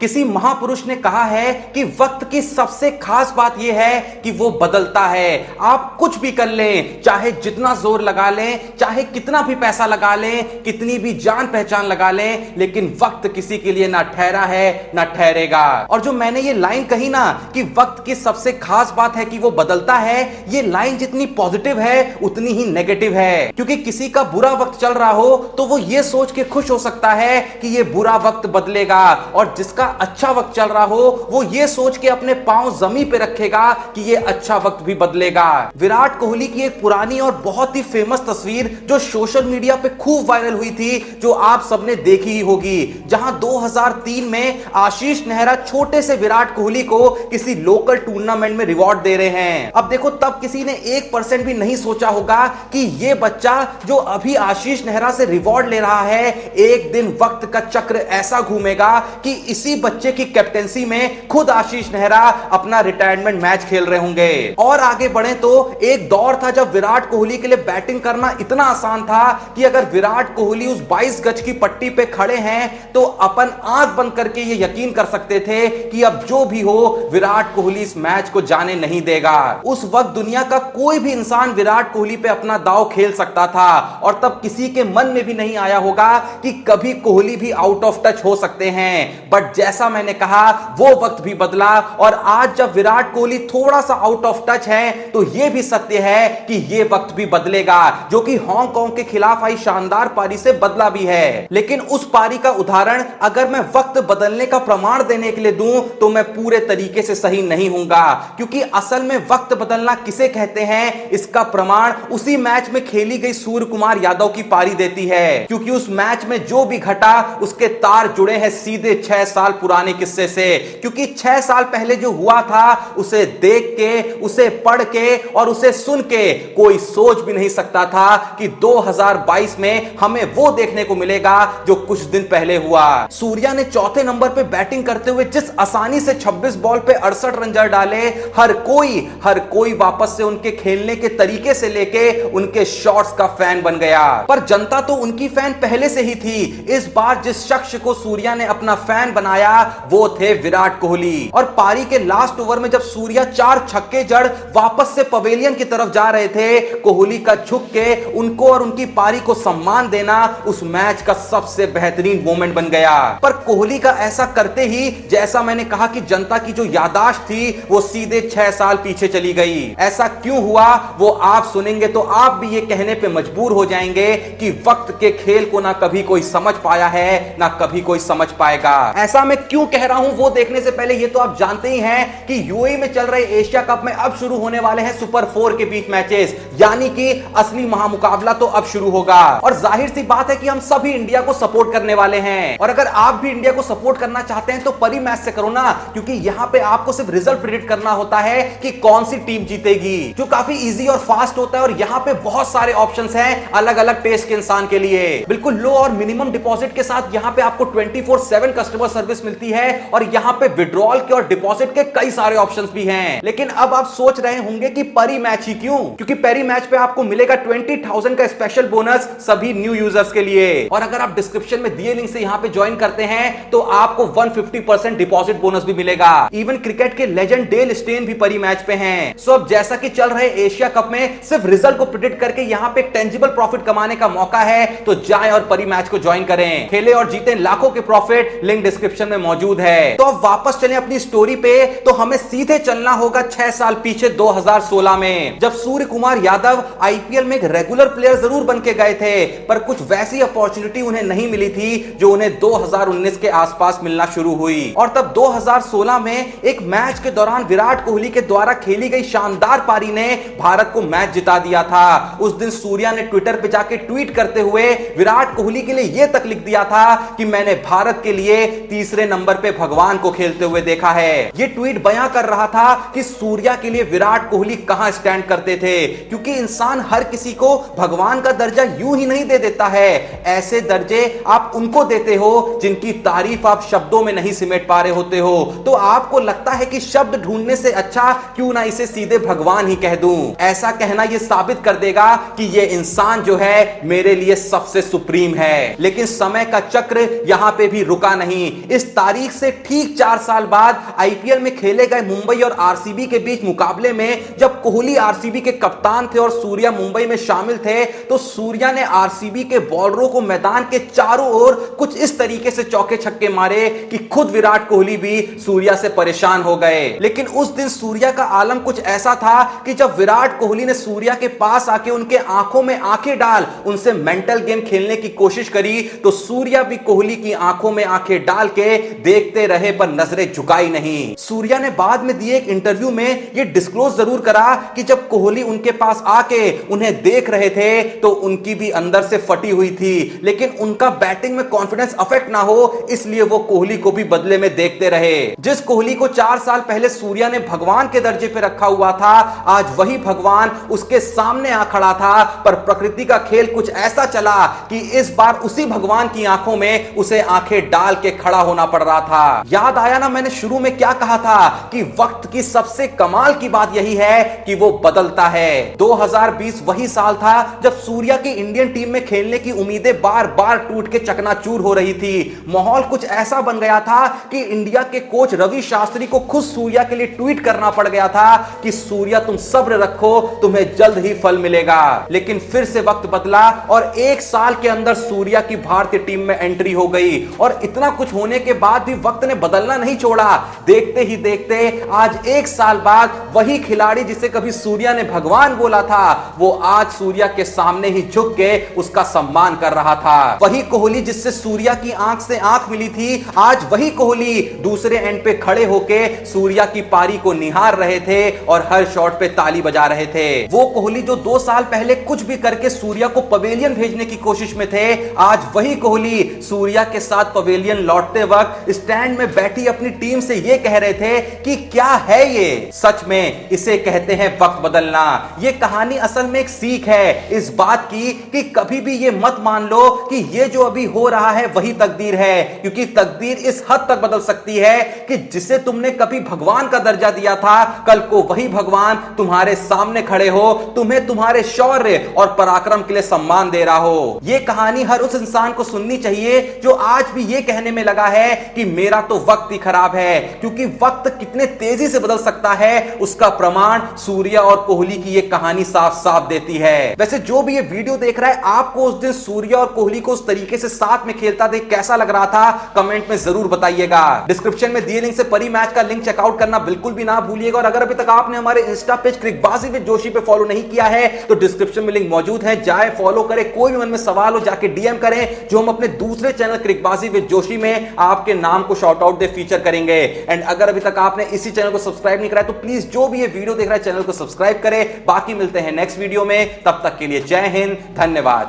किसी महापुरुष ने कहा है कि वक्त की सबसे खास बात यह है कि वो बदलता है। आप कुछ भी कर लें, चाहे जितना जोर लगा लें, चाहे कितना भी पैसा लगा लें, कितनी भी जान पहचान लगा लें, लेकिन वक्त किसी के लिए ना ठहरा है ना ठहरेगा। और जो मैंने ये लाइन कही ना कि वक्त की सबसे खास बात है कि वो बदलता है, ये लाइन जितनी पॉजिटिव है उतनी ही नेगेटिव है। क्योंकि किसी का बुरा वक्त चल रहा हो तो वो ये सोच के खुश हो सकता है कि ये बुरा वक्त बदलेगा, और जिसका अच्छा वक्त चल रहा हो वो ये सोच के अपने पांव जमीन पे रखेगा कि ये अच्छा वक्त भी बदलेगा। विराट कोहली की एक पुरानी और बहुत ही फेमस तस्वीर जो सोशल मीडिया पे खूब वायरल हुई थी, जो आप सबने देखी ही होगी, जहां 2003 में आशीष नेहरा छोटे से विराट कोहली को किसी लोकल टूर्नामेंट में रिवॉर्ड दे रहे हैं। अब देखो, तब किसी ने 1% भी नहीं सोचा होगा कि ये बच्चा जो अभी आशीष नेहरा से रिवॉर्ड ले रहा है, एक दिन वक्त का चक्र ऐसा घूमेगा कि इसी बच्चे की कैप्टेंसी में खुद आशीष नेहरा अपना रिटायरमेंट मैच खेल रहे होंगे। और आगे बढ़े तो एक दौर था जब विराट कोहली के लिए बैटिंग करना इतना आसान था कि अगर विराट कोहली उस 22 गज की पट्टी पे खड़े हैं तो अपन आंख बंद करके ये यकीन कर सकते थे कि अब जो भी हो विराट कोहली इस मैच को जाने नहीं देगा। उस वक्त दुनिया का कोई भी इंसान विराट कोहली पे अपना दांव खेल सकता था, और तब किसी के मन में भी नहीं आया होगा कि कभी कोहली भी आउट ऑफ टच हो सकते हैं। बट जैसा मैंने कहा, वो वक्त भी बदला, और आज जब विराट कोहली थोड़ा सा आउट ऑफ टच है तो यह भी सत्य है कि यह वक्त भी बदलेगा, जो कि हांगकांग के खिलाफ आई शानदार पारी से बदला भी है। लेकिन उस पारी का उदाहरण अगर मैं वक्त बदलने का प्रमाण देने के लिए दूं तो मैं पूरे तरीके से सही नहीं होऊंगा, क्योंकि असल में वक्त बदलना किसे कहते हैं इसका प्रमाण उसी मैच में खेली गई सूर्य कुमार यादव की पारी देती है। क्योंकि उस मैच में जो भी घटा उसके तार जुड़े हैं सीधे 6 साल पुराने किस्से से। क्योंकि 6 साल पहले जो हुआ था उसे देख के, उसे पढ़ के और उसे सुन के कोई सोच भी नहीं सकता था कि 2022 में हमें वो देखने को मिलेगा जो कुछ दिन पहले हुआ। सूर्या ने चौथे नंबर पे बैटिंग करते हुए जिस आसानी से 26 बॉल पे 68 रन डाले, हर कोई वापस से उनके खेलने के तरीके से लेके उनके शॉट्स का फैन बन गया। पर जनता तो उनकी फैन पहले से ही थी। इस बार जिस शख्स को सूर्या ने अपना फैन बनाया वो थे विराट कोहली। और पारी के लास्ट ओवर में जब सूर्या 4 छक्के जड़ वापस से पवेलियन की तरफ जा रहे थे, कोहली का झुक के उनको और उनकी पारी को सम्मान देना उस मैच का सबसे बेहतरीन मोमेंट बन गया। पर कोहली का ऐसा करते ही, जैसा मैंने कहा कि जनता की जो यादाश्त थी वो सीधे 6 साल पीछे चली गई। ऐसा क्यों हुआ वो आप सुनेंगे तो आप भी ये कहने पे मजबूर हो जाएंगे कि वक्त के खेल को ना कभी कोई समझ पाया है ना कभी कोई समझ पाएगा। ऐसा मैं क्यों कह रहा हूं वो देखने से पहले ये तो आप जानते ही हैं कि यूएई में चल रहे एशिया कप में अब शुरू होने वाले हैं सुपर 4 के बीच मैचेस, यानी कि असली महामुकाबला तो अब शुरू होगा। और जाहिर सी बात है कि हम सभी इंडिया को सपोर्ट करने वाले हैं। और अगर आप भी इंडिया को सपोर्ट करना चाहते हैं तो परी मैच से करो ना, क्योंकि यहां पे आपको सिर्फ रिजल्ट प्रेडिक्ट करना होता है कि कौन सी टीम जीतेगी, जो काफी इजी और फास्ट होता है। और यहां पे बहुत सारे ऑप्शंस हैं अलग अलग टेस्ट के इंसान के लिए। बिल्कुल लो और मिनिमम डिपॉजिट के साथ यहां पे आपको 24/7 कस्टमर सर्विस मिलती है, और यहां पे विड्रॉल के और डिपॉजिट के कई सारे ऑप्शंस भी हैं। लेकिन अब आप सोच रहे होंगे कि परी मैच ही क्यों? क्योंकि परी मैच पे आपको मिलेगा 20,000 का स्पेशल बोनस सभी न्यू यूजर्स के लिए। और अगर आप डिस्क्रिप्शन में दिए लिंक से यहां पे ज्वाइन करते हैं तो आपको 150% डिपॉजिट बोनस भी मिलेगा। इवन क्रिकेट के लेजेंड डेल स्टेन भी परी मैच पे हैं। सो अब जैसा कि चल रहे एशिया कप में सिर्फ रिजल्ट को प्रेडिक्ट करके यहां पे एक टेंजिबल प्रॉफिट कमाने का मौका है, तो जाएं और परी मैच को ज्वाइन करें, खेले और जीतें लाखों के प्रॉफिट। लिंक डिस्क्रिप्शन में मौजूद है। तो अब वापस चलें अपनी स्टोरी पे, तो हमें सीधे चलना होगा 6 साल पीछे 2016 में, जब सूर्य कुमार यादव आईपीएल में एक रेगुलर प्लेयर जरूर बन के गए थे, पर कुछ वैसी अपॉर्चुनिटी उन्हें नहीं मिली थी जो उन्हें 2019 के आसपास मिलना शुरू हुई। और तब 2016 में एक मैच के दौरान विराट कोहली के द्वारा खेली गई शानदार पारी ने भारत को मैच जिता दिया था। उस दिन सूर्या ने ट्विटर पे जाके ट्वीट करते हुए विराट कोहली के लिए यह तक लिख दिया था कि मैंने भारत के लिए तीसरे नंबर पे भगवान को खेलते हुए देखा है। यह ट्वीट बयां कर रहा था कि सूर्या के लिए विराट कोहली कहां स्टैंड करते थे, क्योंकि इंसान हर किसी को भगवान का दर्जा यूं ही नहीं दे देता है। ऐसे दर्जे आप उनको देते हो जिनकी तारीफ आप शब्दों में नहीं सिमट पा रहे होते हो। तो आपको लगता है कि शब्द ढूंढने से अच्छा क्यों ना इसे सीधे भगवान ही कह दूं। ऐसा कहना यह साबित कर देगा कि यह इंसान जो है मेरे लिए सबसे सुप्रीम है। लेकिन समय का चक्र यहां पे भी रुका नहीं। इस तारीख से ठीक 4 साल बाद आईपीएल में खेले गए मुंबई और आरसीबी के बीच मुकाबले में जब कोहली आरसीबी के कप्तान थे और सूर्या मुंबई में शामिल थे, तो सूर्या ने आरसीबी के बॉलरों को मैदान के चारों ओर कुछ इस तरीके से चौके छक्के मारे कि खुद विराट कोहली भी सूर्या से परेशान हो गए। लेकिन उस दिन सूर्या का आलम कुछ ऐसा था कि जब विराट कोहली ने सूर्या के पास आके उनके आंखों में आंखें डाल उनसे मेंटल गेम खेलने की कोशिश करी, तो सूर्या भी कोहली की आंखों में आंखें डाल के देखते रहे पर नजरें झुकाई नहीं। सूर्या ने बाद में दिए एक इंटरव्यू में यह डिस्क्लोज जरूर करा कि जब कोहली उनके पास आके उन्हें देख रहे थे तो उनकी भी अंदर से फटी हुई थी, लेकिन उनका बैटिंग में कॉन्फिडेंस अफेक्ट ना हो इसलिए वो कोहली को भी बदले में देखते रहे। जिस कोहली को 4 साल पहले सूर्या ने भगवान के दर्जे पे रखा हुआ था, आज वही भगवान उसके सामने आ खड़ा था, पर प्रकृति का खेल कुछ ऐसा चला कि इस बार उसी भगवान की आंखों में उसे आंखें डाल के खड़ा होना पड़ रहा था। याद आया ना मैंने शुरू में क्या कहा था कि वक्त की सबसे कमाल की बात यही है कि वो बदलता है। 2020 वही साल था जब सूर्या की इंडियन टीम में खेलने की उम्मीदें बार बार टूट के चकनाचूर हो रही थी। माहौल कुछ ऐसा बन गया था कि इंडिया के कोच रवि शास्त्री को खुद सूर्या के लिए ट्वीट करना पड़ गया था कि सूर्या तुम सब्र रखो, तुम्हें जल्द ही फल मिलेगा। लेकिन फिर से वक्त बदला और 1 साल के अंदर सूर्या की भारतीय टीम में एंट्री हो गई और इतना कुछ होने के बाद भी वक्त ने बदलना नहीं छोड़ा। देखते ही देखते आज 1 साल बाद वही खिलाड़ी जिसे कभी सूर्या ने भगवान बोला था, वो आज सूर्या के सामने ही झुक के उसका सम्मान कर रहा था। वही कोहली जिससे सूर्या की आंख से आंख मिली थी, आज वही कोहली दूसरे एंड पे खड़े होके सूर्या की पारी को निहार रहे थे और हर शॉट पे ताली बजा रहे थे। वो कोहली जो 2 साल पहले कुछ भी करके सूर्या को पवेलियन भेजने की कोशिश में थे, आज वही कोहली सूर्या के साथ पवेलियन लौटते वक्त स्टैंड में बैठी अपनी टीम से ये कह रहे थे कि क्या है ये। सच में इसे कहते हैं वक्त बदलना। ये कहानी असल में एक सीख है इस बात की कि कभी भी ये मत मान लो कि ये जो अभी हो रहा है वही तकदीर है, क्योंकि तकदीर इस हद तक बदल सकती है कि जिसे तुमने कभी भगवान का दर्जा दिया था, कल को वही भगवान तुम्हारे सामने खड़े हो, तुम्हें तुम्हारे शौर्य और पराक्रम के लिए सम्मान दे रहा हो। यह कहानी हर उस इंसान को सुननी चाहिए जो आज भी यह कहने में लगा है कि मेरा तो वक्त ही खराब है, क्योंकि वक्त कितने तेजी से बदल सकता है उसका प्रमाण सूर्या और कोहली की यह कहानी साफ साफ देती है। वैसे जो भी ये वीडियो देख रहा है, आपको उस दिन सूर्या और कोहली को उस तरीके से साथ में खेलता देख कैसा लग रहा था, कमेंट में जरूर बताइएगा। डिस्क्रिप्शन में दिए लिंक से परी मैच का लिंक चेकआउट करना बिल्कुल भी ना भूलिएगा। और अगर अभी तक आपने हमारे Insta page Cricbaazi with Joshi पे फॉलो नहीं किया है तो डिस्क्रिप्शन में लिंक मौजूद है, जाए फॉलो करें। कोई भी मन में सवाल हो जाके डीएम करें, जो हम अपने दूसरे चैनल क्रिकबाजी विद जोशी में आपके नाम को शॉर्ट आउट दे फीचर करेंगे। एंड अगर अभी तक आपने इसी चैनल को सब्सक्राइब नहीं करा है तो प्लीज जो भी ये वीडियो देख रहा है चैनल को सब्सक्राइब करें। बाकी मिलते हैं नेक्स्ट वीडियो में, तब तक के लिए जय हिंद, धन्यवाद।